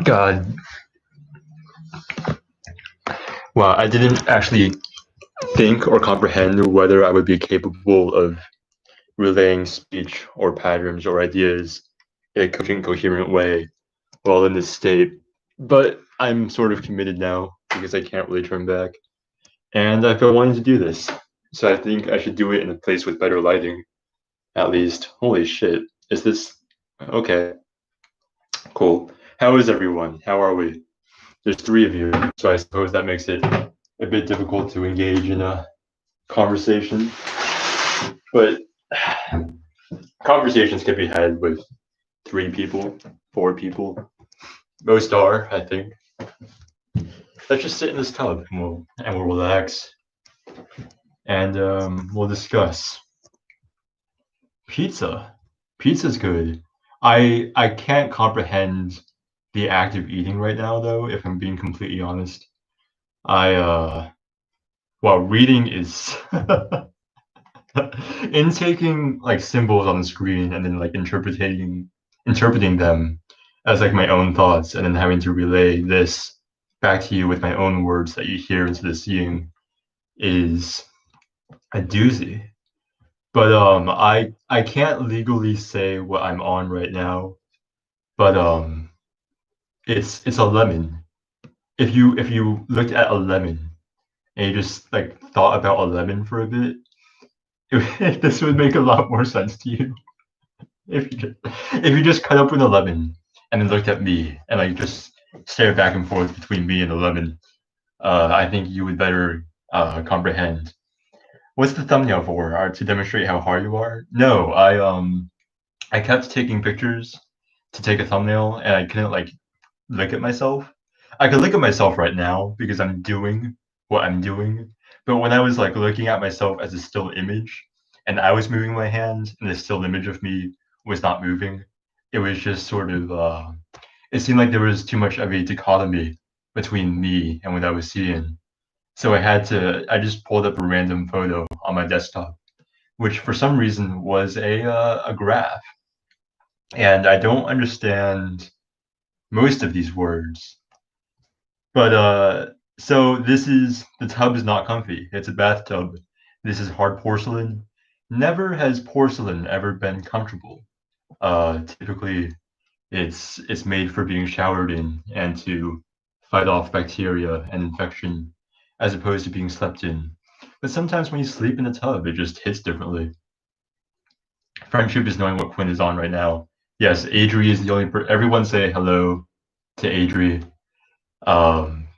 God, well, I didn't actually think or comprehend whether I would be capable of relaying speech or patterns or ideas in a coherent way while in this state. But I'm sort of committed now because I can't really turn back. And I've been wanting to do this. So I think I should do it in a place with better lighting, at least. Holy shit. Is this okay? Cool. How is everyone? How are we? There's three of you, so I suppose that makes it a bit difficult to engage in a conversation. But conversations can be had with three people, four people. Most are, I think. Let's just sit in this tub and we'll relax and we'll discuss. Pizza. Pizza's good. I can't comprehend the act of eating right now though, if I'm being completely honest. I well reading is intaking like symbols on the screen and then like interpreting them as like my own thoughts and then having to relay this back to you with my own words that you hear into the seeing is a doozy. But I can't legally say what I'm on right now, but it's a lemon. If you looked at a lemon and you just like thought about a lemon for a bit, this would make a lot more sense to you. If you just cut open a lemon and then looked at me and like just stared back and forth between me and the lemon, I think you would better comprehend. What's the thumbnail for? To demonstrate how hard you are? No, I kept taking pictures to take a thumbnail and I couldn't like look at myself. I could look at myself right now because I'm doing what I'm doing. But when I was like looking at myself as a still image and I was moving my hand and the still image of me was not moving, it was just sort of it seemed like there was too much of a dichotomy between me and what I was seeing. So I just pulled up a random photo on my desktop, which for some reason was a graph. And I don't understand most of these words. But so the tub is not comfy. It's a bathtub. This is hard porcelain. Never has porcelain ever been comfortable. Typically, it's made for being showered in and to fight off bacteria and infection, as opposed to being slept in. But sometimes when you sleep in a tub, it just hits differently. Friendship is knowing what Quinn is on right now. Yes, Adri is the only everyone say hello to Adri.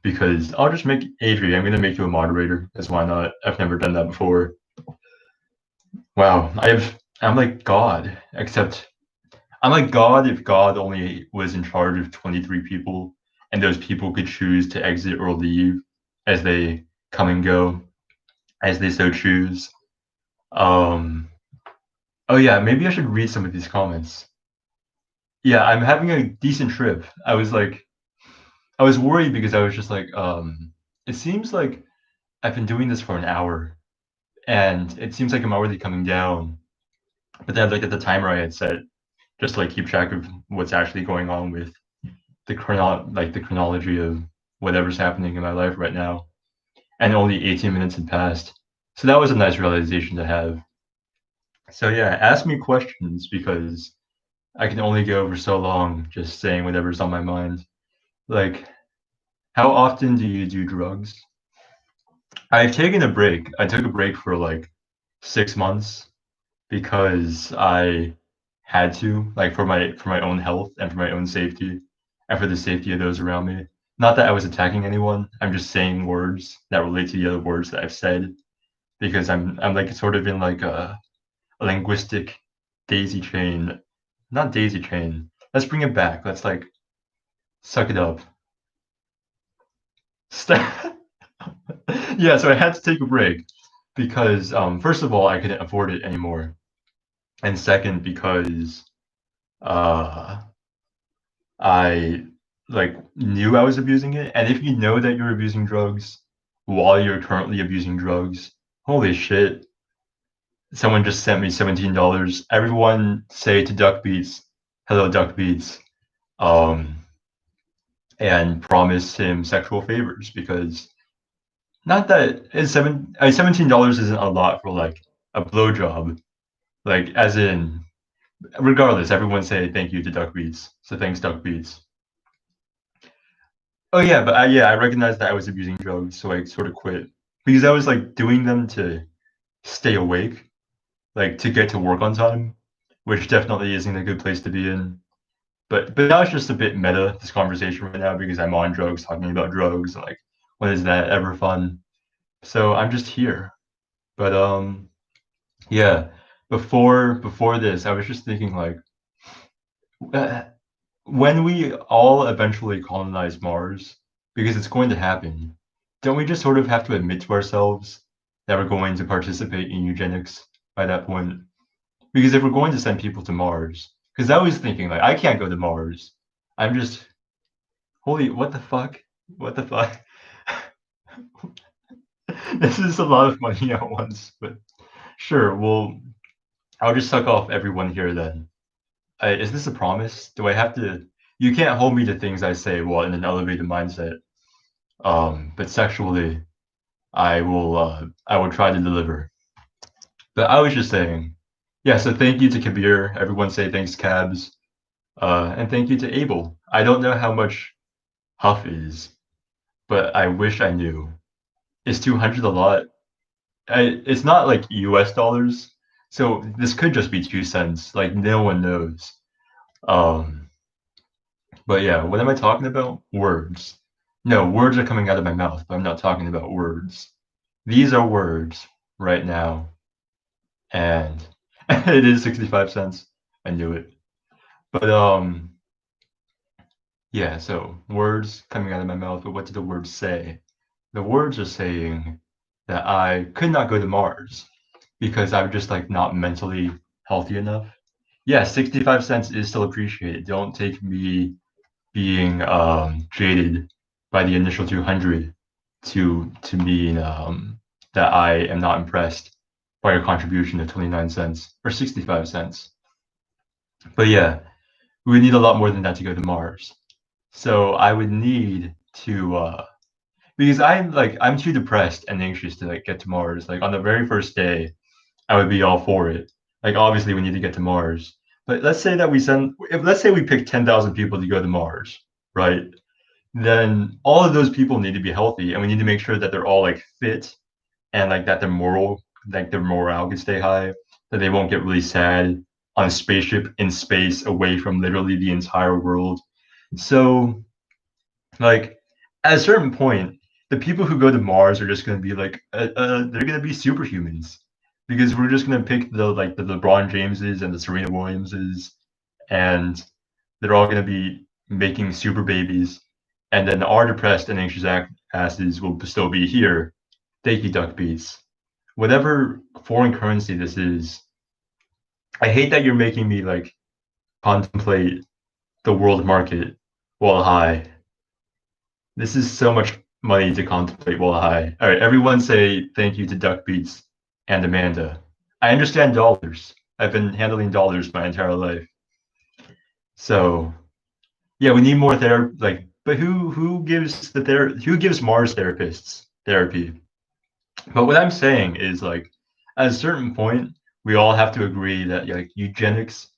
Because I'll just make Adri, I'm gonna make you a moderator, because why not? I've never done that before. Wow, I'm like God, except I'm like God if God only was in charge of 23 people, and those people could choose to exit or leave as they come and go, as they so choose. Um, oh yeah, maybe I should read some of these comments. Yeah, I'm having a decent trip. I was worried because I was just like, it seems like I've been doing this for an hour, and it seems like I'm already coming down. But then I looked at the timer I had set, just to like keep track of what's actually going on with the chronology of whatever's happening in my life right now. And only 18 minutes had passed. So that was a nice realization to have. So yeah, ask me questions because I can only go for so long just saying whatever's on my mind. Like, how often do you do drugs? I've taken a break. I took a break for like 6 months because I had to, like for my own health and for my own safety and for the safety of those around me. Not that I was attacking anyone. I'm just saying words that relate to the other words that I've said because I'm like sort of in like a linguistic daisy chain. Not daisy chain. Let's bring it back. Let's like suck it up. Yeah, so I had to take a break because first of all I couldn't afford it anymore. And second because uh I like knew I was abusing it. And if you know that you're abusing drugs while you're currently abusing drugs, holy shit. Someone just sent me $17. Everyone say to Duck Beats, hello Duck Beats. Um and promise him sexual favors because not that it's $17 isn't a lot for like a blowjob. Like as in, regardless, everyone say thank you to Duck Beats. So thanks, Duck Beats. Oh yeah, but I recognized that I was abusing drugs, so I sort of quit because I was like doing them to stay awake, like to get to work on time, which definitely isn't a good place to be in. But now it's just a bit meta, this conversation right now, because I'm on drugs, talking about drugs, and like, when is that ever fun? So I'm just here. But yeah. Before this, I was just thinking like, uh, when we all eventually colonize Mars, because it's going to happen, don't we just sort of have to admit to ourselves that we're going to participate in eugenics by that point? Because if we're going to send people to Mars, because I was thinking like, I can't go to Mars. I'm just holy, what the fuck? What the fuck? This is a lot of money at once, but sure. Well, I'll just suck off everyone here then. Is this a promise? Do I have to? You can't hold me to things I say while in an elevated mindset. But sexually, I will try to deliver. But I was just saying, yeah. So thank you to Kabir. Everyone say thanks, Cabs. And thank you to Abel. I don't know how much Huff is, but I wish I knew. Is 200 a lot? It's not like US dollars, so this could just be 2 cents. Like no one knows. Um, but yeah, what am I talking about? Words. No, words are coming out of my mouth, but I'm not talking about words. These are words right now, and it is 65 cents. I knew it. But yeah, so words coming out of my mouth, but what do the words say? The words are saying that I could not go to Mars because I'm just like not mentally healthy enough. Yeah, 65 cents is still appreciated. Don't take me being jaded by the initial 200 to mean that I am not impressed by your contribution of 29 cents or 65 cents. But yeah, we would need a lot more than that to go to Mars. So I would need to because I'm too depressed and anxious to like get to Mars. Like on the very first day, I would be all for it. Like obviously we need to get to Mars. But let's say that we send if let's say we pick 10,000 people to go to Mars, right? Then all of those people need to be healthy and we need to make sure that they're all like fit and like that their morale can stay high, that they won't get really sad on a spaceship in space away from literally the entire world. So like at a certain point, the people who go to Mars are just going to be like, they're going to be superhumans because we're just going to pick the LeBron Jameses and the Serena Williamses, and they're all going to be making super babies, and then our depressed and anxious asses will still be here. Thank you, Duck Beats. Whatever foreign currency this is, I hate that you're making me like contemplate the world market while high. This is so much money to contemplate while high. All right, everyone say thank you to Duck Beats and Amanda. I understand dollars. I've been handling dollars my entire life. So yeah, we need more therapy. Like, but who gives who gives Mars therapists therapy? But what I'm saying is like, at a certain point, we all have to agree that like eugenics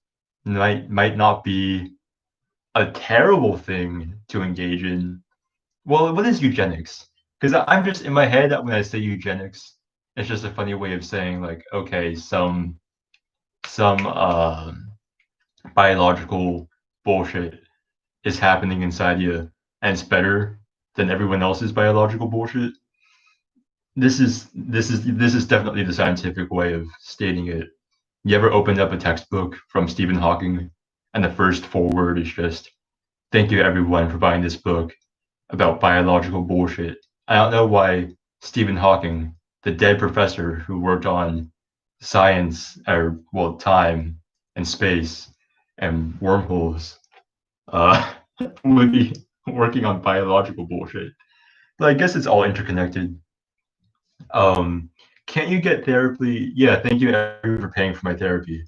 might not be a terrible thing to engage in. Well, what is eugenics? Because I'm just in my head that when I say eugenics, it's just a funny way of saying like, okay, some biological bullshit is happening inside you, and it's better than everyone else's biological bullshit. This is definitely the scientific way of stating it. You ever opened up a textbook from Stephen Hawking, and the first foreword is just, "Thank you everyone for buying this book about biological bullshit." I don't know why Stephen Hawking, the dead professor who worked on science or well time and space and wormholes, uh, would be working on biological bullshit. But I guess it's all interconnected. Um, can't you get therapy? Yeah, thank you everyone for paying for my therapy.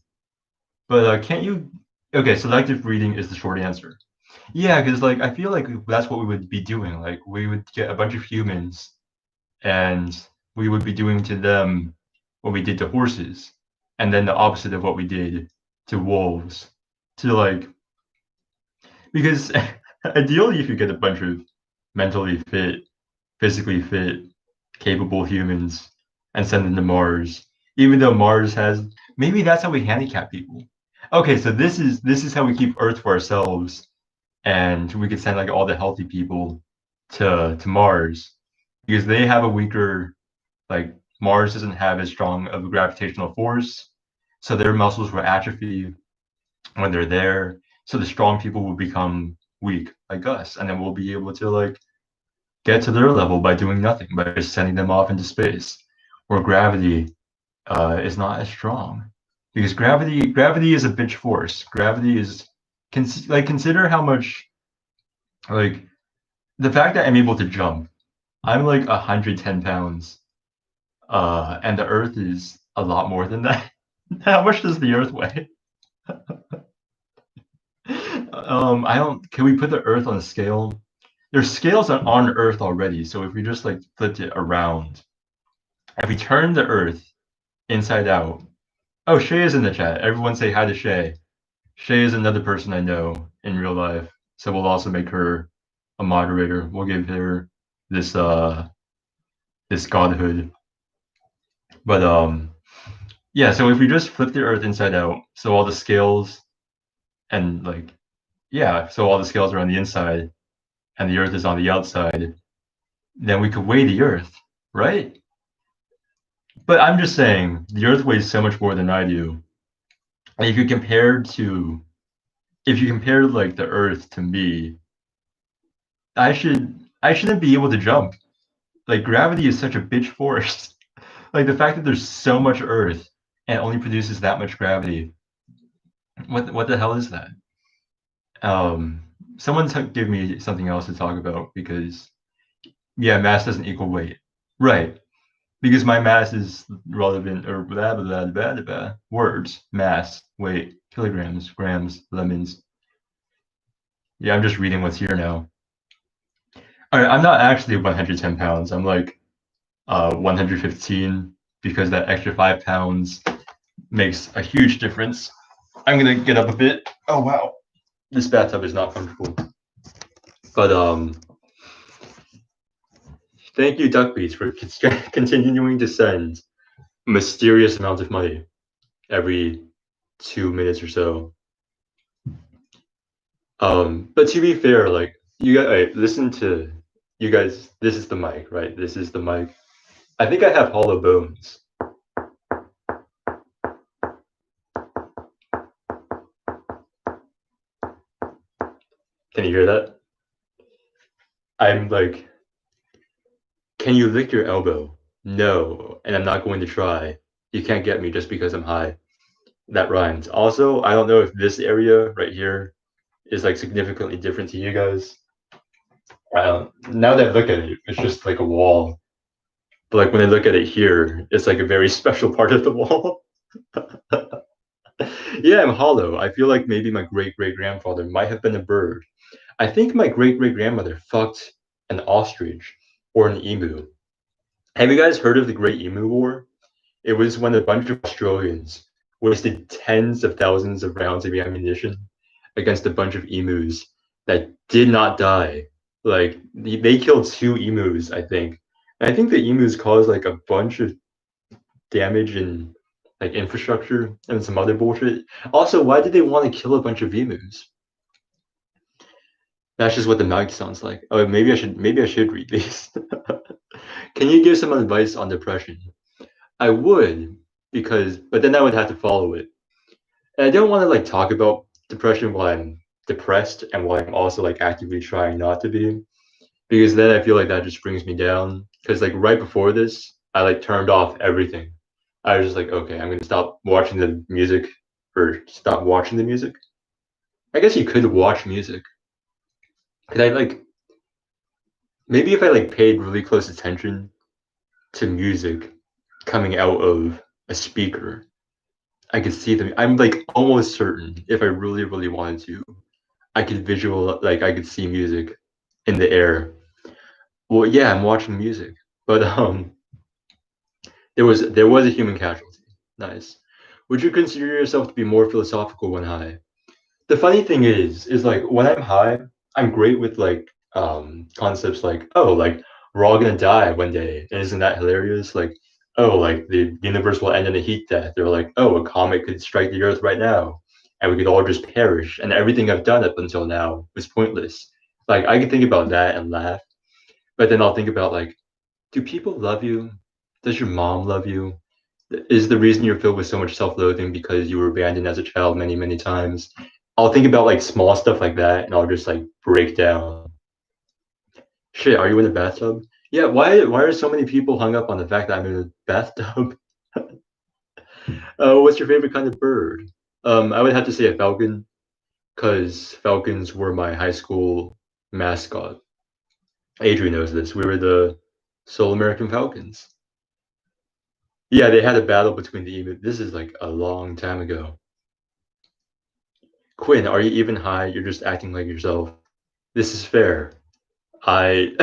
But can't you? Okay, selective reading is the short answer. Yeah, because like I feel like that's what we would be doing. Like we would get a bunch of humans and we would be doing to them what we did to horses, and then the opposite of what we did to wolves. To like because ideally if you get a bunch of mentally fit, physically fit, capable humans and send them to Mars, even though Mars has maybe that's how we handicap people. Okay, so this is how we keep Earth for ourselves, and we could send like all the healthy people to Mars because they have a weaker like Mars doesn't have as strong of a gravitational force, so their muscles will atrophy when they're there. So the strong people will become weak like us, and then we'll be able to like get to their level by doing nothing, by just sending them off into space, where gravity is not as strong. Because gravity is a bitch force. Gravity is like consider how much like the fact that I'm able to jump. I'm like 110 pounds, and the Earth is a lot more than that. How much does the Earth weigh? I don't. Can we put the Earth on a scale? There's scales on Earth already. So if we just like flipped it around, if we turn the Earth inside out. Oh, Shay is in the chat. Everyone say hi to Shay. Shay is another person I know in real life. So we'll also make her a moderator. We'll give her this this godhood. But yeah, so if we just flip the Earth inside out, so all the scales and like yeah, so all the scales are on the inside and the Earth is on the outside, then we could weigh the Earth, right? But I'm just saying the Earth weighs so much more than I do. And if you compare like the Earth to me, I shouldn't be able to jump. Like gravity is such a bitch force. Like the fact that there's so much Earth and it only produces that much gravity. What the hell is that? Um, someone give me something else to talk about because yeah, mass doesn't equal weight. Right. Because my mass is relevant or blah blah blah blah blah, blah. Words, mass, weight, kilograms, grams, lemons. Yeah, I'm just reading what's here now. All right, I'm not actually 110 pounds. I'm like 115 because that extra 5 pounds makes a huge difference. I'm gonna get up a bit. Oh wow, this bathtub is not comfortable. But thank you, Duckbeats, for continuing to send mysterious amounts of money every 2 minutes or so. But to be fair, like you guys, right, listen to you guys. This is the mic, right? This is the mic. I think I have hollow bones. Can you hear that? I'm like, can you lick your elbow? No, and I'm not going to try. You can't get me just because I'm high. That rhymes. Also, I don't know if this area right here is like significantly different to you guys. Now that I look at it, it's just like a wall. But like when I look at it here, it's like a very special part of the wall. Yeah, I'm hollow. I feel like maybe my great great grandfather might have been a bird. I think my great great grandmother fucked an ostrich or an emu. Have you guys heard of the Great Emu War? It was when a bunch of Australians wasted tens of thousands of rounds of ammunition against a bunch of emus that did not die. Like they killed two emus, I think. And I think the emus caused like a bunch of damage in like infrastructure and some other bullshit. Also, why did they want to kill a bunch of emus? That's just what the mic sounds like. Oh, maybe I should read these. Can you give some advice on depression? I would because, but then I would have to follow it. And I don't want to like talk about depression while I'm depressed and while I'm also like actively trying not to be, because then I feel like that just brings me down. Because like right before this, I like turned off everything. I was just like, okay, I'm gonna stop watching the music or stop watching the music. I guess you could watch music. Could I like maybe if I like paid really close attention to music coming out of a speaker, I could see them. I'm like almost certain if I really, really wanted to, I could I could see music in the air. Well, yeah, I'm watching music, but there was a human casualty. Nice. Would you consider yourself to be more philosophical when high? The funny thing is like when I'm high, I'm great with like concepts like, oh, like we're all gonna die one day, and isn't that hilarious? Like, oh, like the universe will end in a heat death, or like, oh, a comet could strike the earth right now, and we could all just perish, and everything I've done up until now was pointless. Like I can think about that and laugh, but then I'll think about like, do people love you? Does your mom love you? Is the reason you're filled with so much self-loathing because you were abandoned as a child many, many times? I'll think about like small stuff like that, and I'll just like break down. Shit, are you in a bathtub? Yeah. Why are so many people hung up on the fact that I'm in a bathtub? What's your favorite kind of bird? I would have to say a falcon, because falcons were my high school mascot. Adrian knows this. We were the Sole American Falcons. Yeah, they had a battle between the emu. This is like a long time ago. Quinn, are you even high? You're just acting like yourself. This is fair. I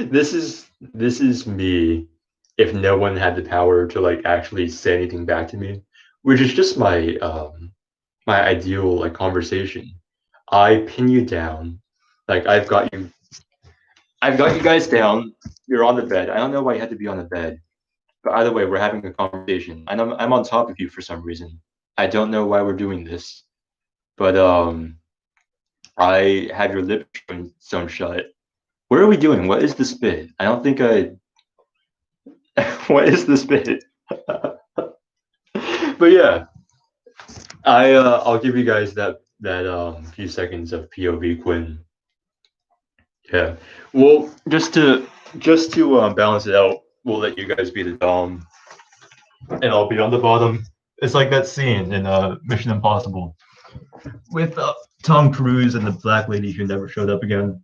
this is me if no one had the power to like actually say anything back to me, which is just my ideal like conversation. I pin you down. Like I've got you guys down. You're on the bed. I don't know why you had to be on the bed. But either way, we're having a conversation. And I'm on top of you for some reason. I don't know why we're doing this. But I have your lips sewn shut. What are we doing? What is the spit? I don't think I. What is the spit? But yeah, I'll give you guys that few seconds of POV Quinn. Yeah. Well, just to balance it out, we'll let you guys be the dom, and I'll be on the bottom. It's like that scene in Mission Impossible with Tom Cruise and the black lady who never showed up again.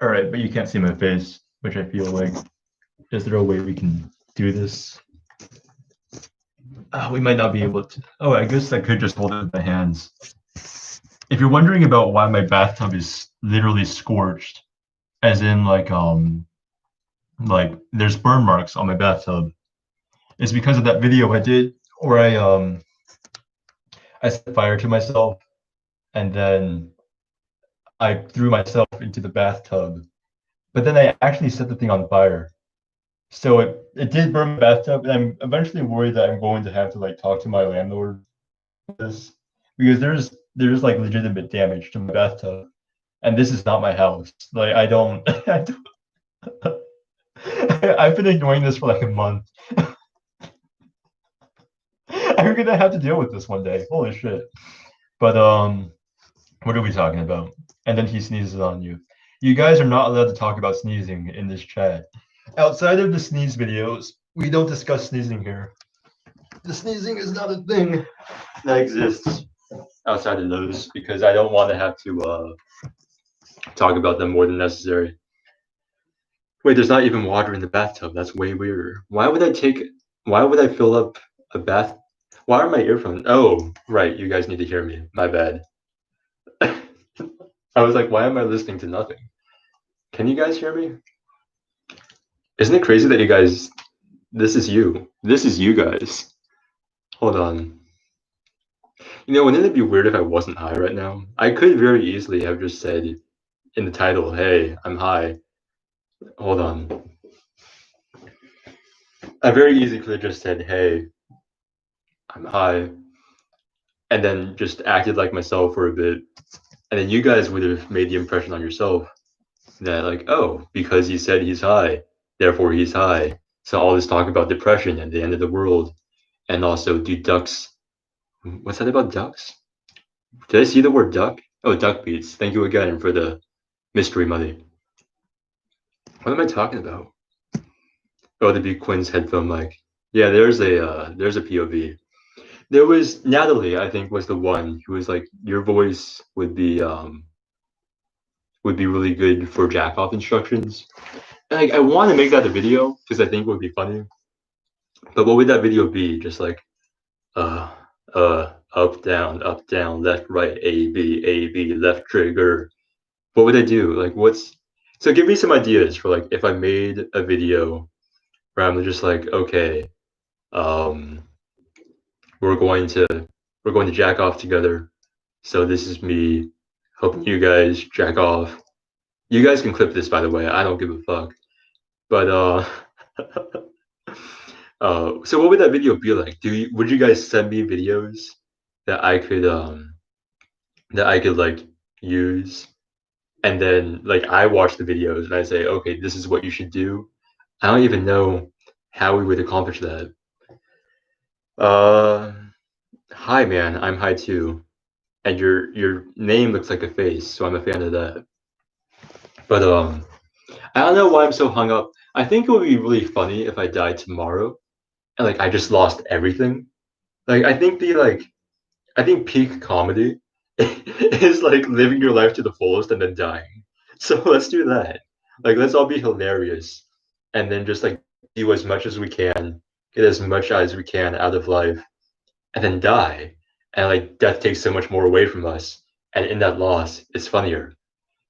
All right, but you can't see my face, which I feel like. Is there a way we can do this? We might not be able to. Oh, I guess I could just hold it with my hands. If you're wondering about why my bathtub is literally scorched, as in like there's burn marks on my bathtub, it's because of that video I did where I set fire to myself and then I threw myself into the bathtub. But then I actually set the thing on fire. So it did burn my bathtub, and I'm eventually worried that I'm going to have to like talk to my landlord this because there's like legitimate damage to my bathtub, and this is not my house. Like I don't, I've been ignoring this for like a month. I'm gonna have to deal with this one day. Holy shit! But what are we talking about? And then he sneezes on you. You guys are not allowed to talk about sneezing in this chat. Outside of the sneeze videos, we don't discuss sneezing here. The sneezing is not a thing that exists outside of those because I don't want to have to talk about them more than necessary. Wait, there's not even water in the bathtub. That's way weirder. Why would I fill up a bath? Why are my earphones? Oh, right. You guys need to hear me. My bad. I was like, why am I listening to nothing? Can you guys hear me? Isn't it crazy that you guys, this is you. This is you guys. Hold on. Wouldn't it be weird if I wasn't high right now? I could very easily have just said in the title, hey, I'm high. Hold on. I very easily could have just said, hey, I'm high. And then just acted like myself for a bit. And then you guys would have made the impression on yourself that, like, oh, because he said he's high, therefore he's high. So all this talk about depression and the end of the world. And also, do ducks. What's that about ducks? Did I see the word duck? Oh, duck beats. Thank you again for the mystery money. What am I talking about? Oh, the big Quinn's headphone mic. Yeah, there's a POV. There was Natalie, I think, was the one who was like, your voice would be really good for jack off instructions. And like, I want to make that a video because I think it would be funny. But what would that video be? Just like, uh, up, down, left, right, A, B, left trigger. What would I do? Like, so give me some ideas for like if I made a video where I'm just like, okay, um, we're going to we're going to jack off together. So this is me helping you guys jack off. You guys can clip this, by the way. I don't give a fuck. But so what would that video be like? Would you guys send me videos that I could like use, and then like I watch the videos and I say, okay, this is what you should do. I don't even know how we would accomplish that. Uh, Hi man, I'm high too, and your name looks like a face, so I'm a fan of that. But I don't know why I'm so hung up. I think it would be really funny if I died tomorrow and like I just lost everything. Like I think peak comedy is like living your life to the fullest and then dying. So let's do that. Like let's all be hilarious and then just like do as much as we can, get as much as we can out of life, and then die. And like death takes so much more away from us. And in that loss, it's funnier.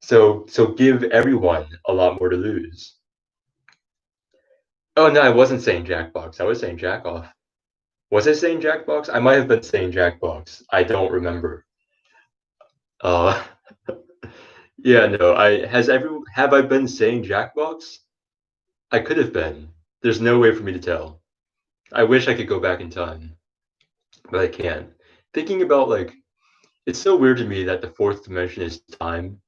So give everyone a lot more to lose. Oh no, I wasn't saying Jackbox. I was saying Jack off. Was I saying Jackbox? I might have been saying Jackbox. I don't remember. Uh yeah, no. Have I been saying Jackbox? I could have been. There's no way for me to tell. I wish I could go back in time, but I can't. Thinking about like it's so weird to me that the fourth dimension is time.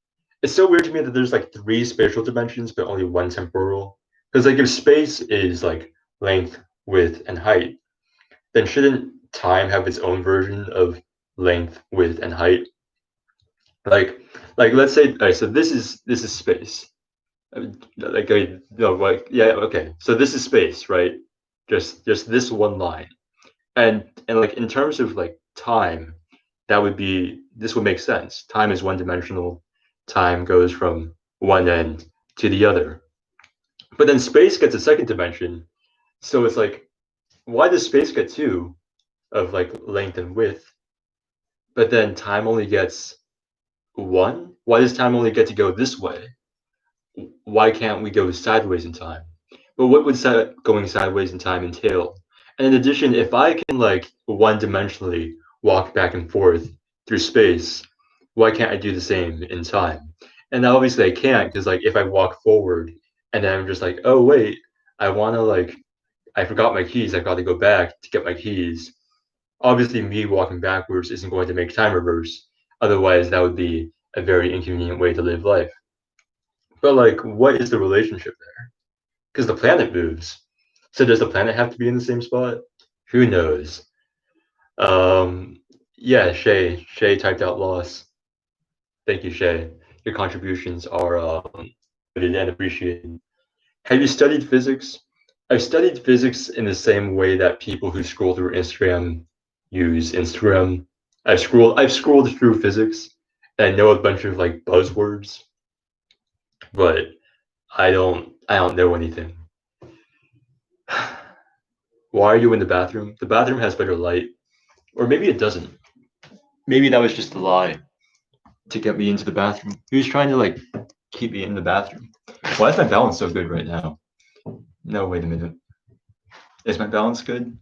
It's so weird to me that there's like three spatial dimensions but only one temporal. Because like if space is like length, width, and height, then shouldn't time have its own version of length, width, and height? Like let's say, all right, so this is space. Like no, like yeah, okay. So this is space, right? Just this one line. And like in terms of like time, this would make sense. Time is one dimensional. Time goes from one end to the other. But then space gets a second dimension. So it's like, why does space get two of like length and width, but then time only gets one? Why does time only get to go this way? Why can't we go sideways in time? But what would going sideways in time entail? And in addition, if I can like one dimensionally walk back and forth through space, why can't I do the same in time? And obviously I can't, because like if I walk forward and then I'm just like, oh wait, I want to like I forgot my keys, I've got to go back to get my keys. Obviously me walking backwards isn't going to make time reverse. Otherwise that would be a very inconvenient way to live life. But like, what is the relationship there? Because the planet moves. So does the planet have to be in the same spot? Who knows? Um, yeah, Shay typed out loss. Thank you, Shay. Your contributions are noted and appreciated. Have you studied physics? I've studied physics in the same way that people who scroll through Instagram use Instagram. I've scrolled through physics and I know a bunch of like buzzwords, but I don't know anything. Why are you in the bathroom? The bathroom has better light. Or maybe it doesn't. Maybe that was just a lie to get me into the bathroom. Who's trying to like keep me in the bathroom? Why is my balance so good right now? No, wait a minute. Is my balance good?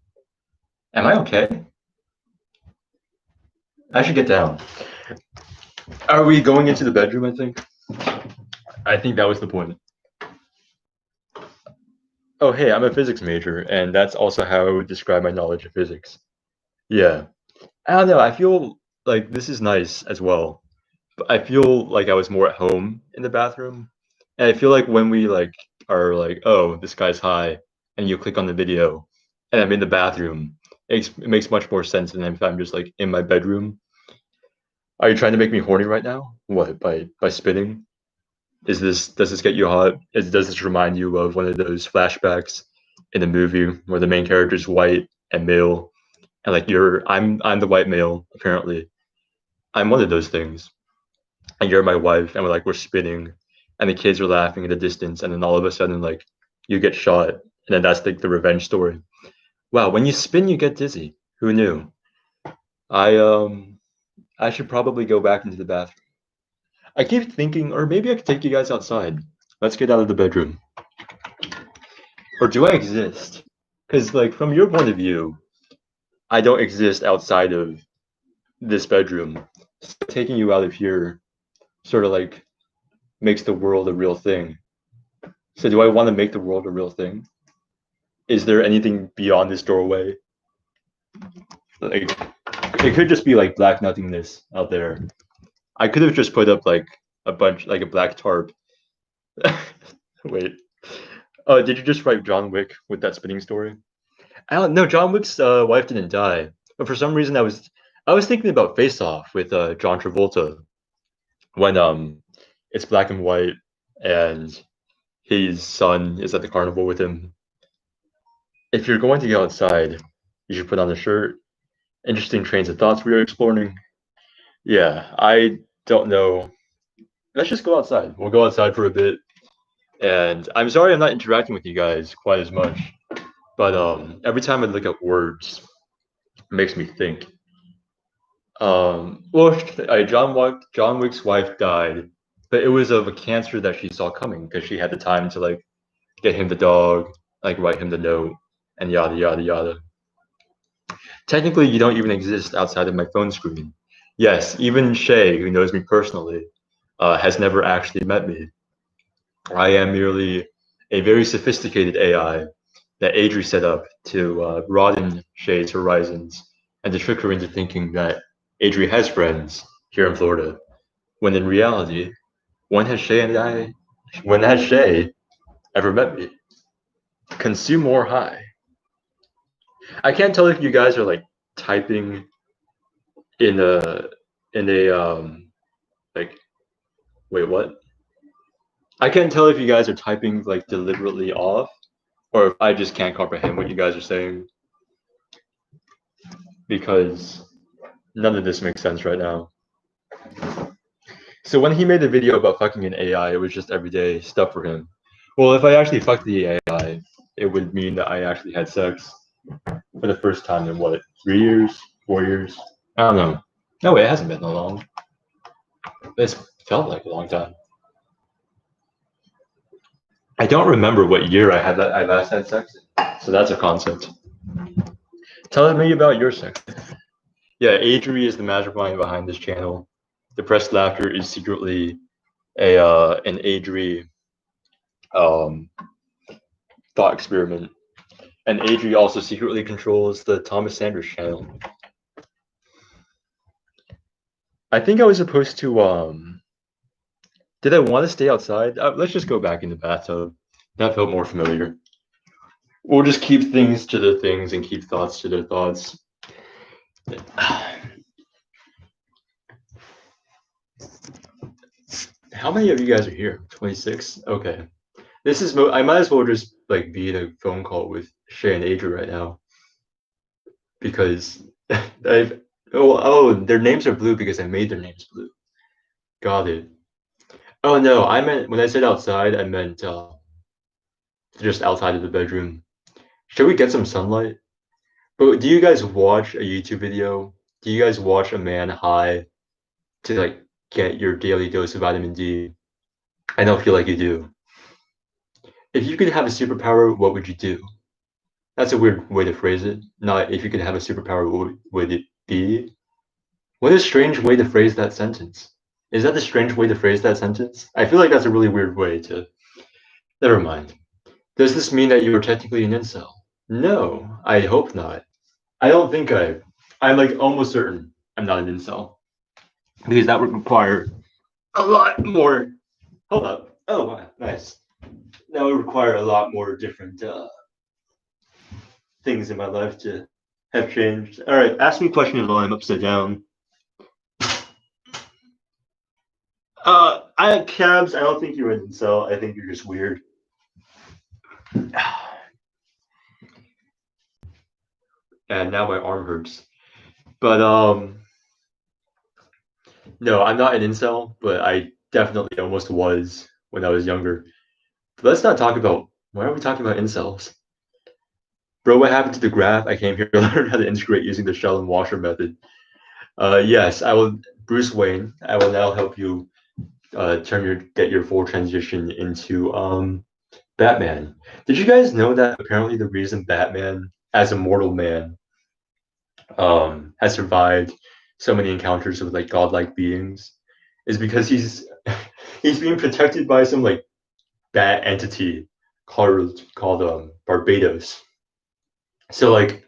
Am I okay? I should get down. Are we going into the bedroom, I think that was the point. Oh, hey, I'm a physics major, and that's also how I would describe my knowledge of physics. Yeah. I don't know. I feel like this is nice as well. But I feel like I was more at home in the bathroom. And I feel like when we like are like, oh, this guy's high, and you click on the video, and I'm in the bathroom, it makes much more sense than if I'm just like in my bedroom. Are you trying to make me horny right now? What, by spitting? Does this get you hot? Does this remind you of one of those flashbacks in the movie where the main character is white and male, and like I'm the white male apparently. I'm one of those things, and you're my wife, and we're spinning, and the kids are laughing in the distance, and then all of a sudden like you get shot, and then that's like the revenge story. Wow, when you spin, you get dizzy. Who knew? I should probably go back into the bathroom. I keep thinking, or maybe I could take you guys outside. Let's get out of the bedroom. Or do I exist? Because, like, from your point of view, I don't exist outside of this bedroom. So taking you out of here sort of like makes the world a real thing. So, do I want to make the world a real thing? Is there anything beyond this doorway? Like, it could just be like black nothingness out there. I could have just put up like a bunch, like a black tarp. Wait. Did you just write John Wick with that spinning story? I don't know. John Wick's wife didn't die, but for some reason I was thinking about Face Off with John Travolta when it's black and white and his son is at the carnival with him. If you're going to go outside, you should put on a shirt. Interesting trains of thoughts we are exploring. Yeah, I don't know. Let's just go outside. We'll go outside for a bit. And I'm sorry I'm not interacting with you guys quite as much, but every time I look at words, it makes me think. Well, John Wick's wife died, but it was of a cancer that she saw coming because she had the time to like get him the dog, like write him the note, and yada yada yada. Technically, you don't even exist outside of my phone screen. Yes, even Shay, who knows me personally, has never actually met me. I am merely a very sophisticated AI that Adri set up to broaden Shay's horizons and to trick her into thinking that Adri has friends here in Florida, when in reality, when has when has Shay ever met me? Consume or high. I can't tell if you guys are like typing in a like wait what? I can't tell if you guys are typing like deliberately off or if I just can't comprehend what you guys are saying because none of this makes sense right now. So when he made the video about fucking an AI, it was just everyday stuff for him. Well, if I actually fucked the AI, it would mean that I actually had sex for the first time in what, 3 years, 4 years? I don't know. No, it hasn't been that long. It's felt like a long time. I don't remember what year I last had sex. So that's a concept. Tell me about your sex. Yeah, Adri is the mastermind behind this channel. Depressed laughter is secretly an Adri um, thought experiment, and Adri also secretly controls the Thomas Sanders channel. I think I was supposed to. Did I want to stay outside? Let's just go back in the bathtub. That felt more familiar. We'll just keep things to their things and keep thoughts to their thoughts. How many of you guys are here? 26? Okay. This is I might as well just like be in a phone call with Shay and Adri right now because I've their names are blue because I made their names blue. Got it. Oh no, I meant when I said outside, I meant just outside of the bedroom. Should we get some sunlight? But do you guys watch a YouTube video? Do you guys watch a man high to like get your daily dose of vitamin D? I don't feel like you do. If you could have a superpower, what would you do? That's a weird way to phrase it. Not if you could have a superpower, what would it be? What a strange way to phrase that sentence. Is that a strange way to phrase that sentence? I feel like that's a really weird way to. Never mind. Does this mean that you are technically an incel? No, I hope not. I don't think I'm like almost certain I'm not an incel because that would require a lot more. Hold up. Oh, wow, nice. That would require a lot more different things in my life to have changed. All right, ask me questions while I'm upside down. I have cabs. I don't think you're an incel. I think you're just weird. And now my arm hurts. But no, I'm not an incel, but I definitely almost was when I was younger. But let's not talk about why are we talking about incels? Bro, what happened to the graph? I came here to learn how to integrate using the shell and washer method. Yes, I will. Bruce Wayne, I will now help you get your full transition into Batman. Did you guys know that apparently the reason Batman, as a mortal man, has survived so many encounters with like godlike beings is because he's being protected by some like bat entity called Barbados. So like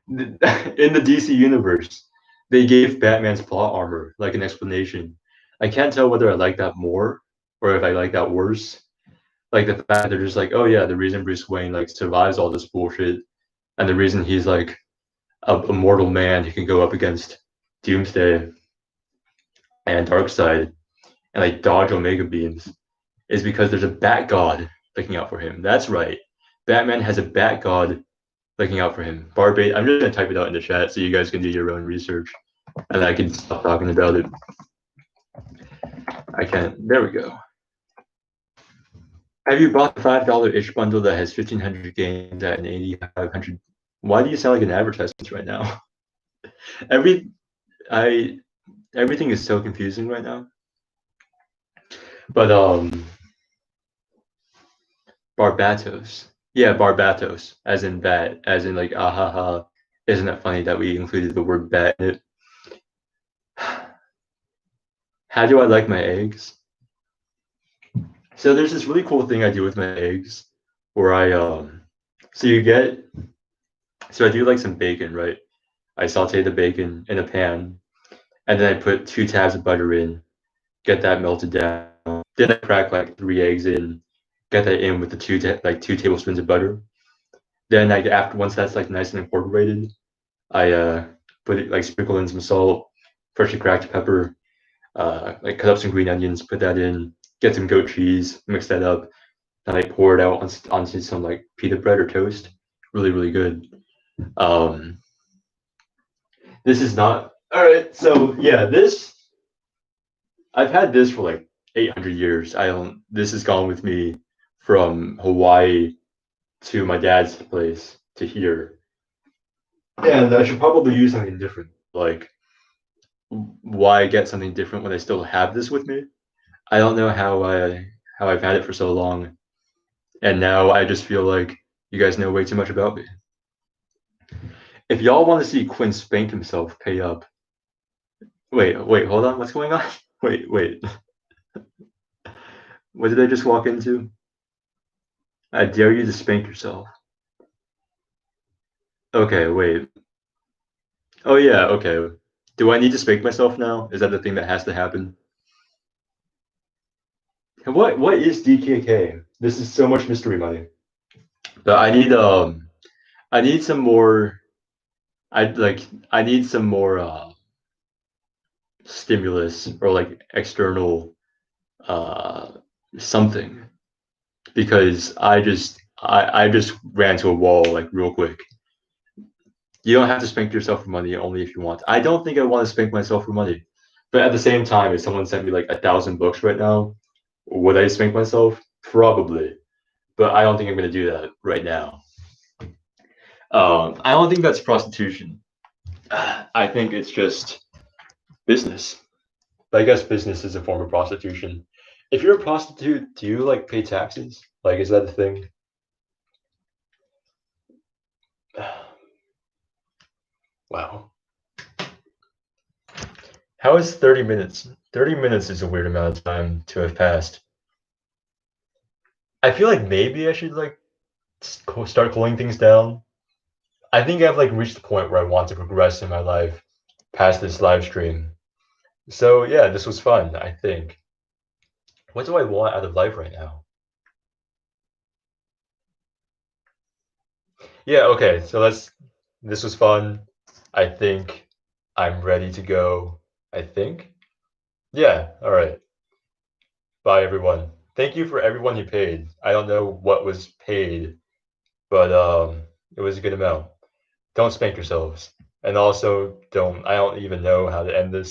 in the DC universe, they gave Batman's plot armor like an explanation. I can't tell whether I like that more or if I like that worse. Like the fact that they're just like, oh yeah, the reason Bruce Wayne like survives all this bullshit, and the reason he's like a mortal man who can go up against Doomsday and Darkseid and like dodge Omega beams is because there's a Bat God looking out for him. That's right. Batman has a Bat God looking out for him. Barbate. I'm just gonna type it out in the chat so you guys can do your own research, and I can stop talking about it. I can't. There we go. Have you bought the $5 ish bundle that has 1,500 games at an 8,500? Why do you sound like an advertisement right now? Every I everything is so confusing right now. But Barbatos. Yeah, Barbatos, as in bat, as in like ahaha. Isn't it funny that we included the word bat in it? How do I like my eggs? So there's this really cool thing I do with my eggs where so you get so I do like some bacon, right? I saute the bacon in a pan and then I put 2 tabs of butter in, get that melted down. Then I crack like 3 eggs in, get that in with the 2 tablespoons of butter. Then once that's like nice and incorporated, I put it like sprinkle in some salt, freshly cracked pepper, like cut up some green onions, put that in, get some goat cheese, mix that up, and I pour it out onto some like pita bread or toast. Really, really good. Um, this is not all right. So yeah, I've had this for like 800 years. I don't. This has gone with me from Hawaii to my dad's place to here, and I should probably use something different. Like, why get something different when I still have this with me? I don't know how I've had it for so long, and now I just feel like you guys know way too much about me. If y'all want to see Quinn spank himself, pay up. Wait, hold on. What's going on? Wait. What did I just walk into? I dare you to spank yourself. Okay, wait. Oh yeah, okay. Do I need to spank myself now? Is that the thing that has to happen? What is DKK? This is so much mystery money. But I need some more I need some more stimulus or like external uh something because I just ran to a wall like real quick. You don't have to spank yourself for money only if you want. I don't think I want to spank myself for money. But at the same time, if someone sent me like 1,000 books right now, would I spank myself? Probably. But I don't think I'm gonna do that right now. I don't think that's prostitution. I think it's just business. But I guess business is a form of prostitution. If you're a prostitute, do you like pay taxes? Like, is that a thing? Wow. How is 30 minutes? 30 minutes is a weird amount of time to have passed. I feel like maybe I should like start cooling things down. I think I've like reached the point where I want to progress in my life past this live stream. So yeah, this was fun, I think. What do I want out of life right now? Yeah, okay. This was fun. I think I'm ready to go. I think. Yeah, all right. Bye everyone. Thank you for everyone who paid. I don't know what was paid, but it was a good amount. Don't spank yourselves. And also don't I don't even know how to end this.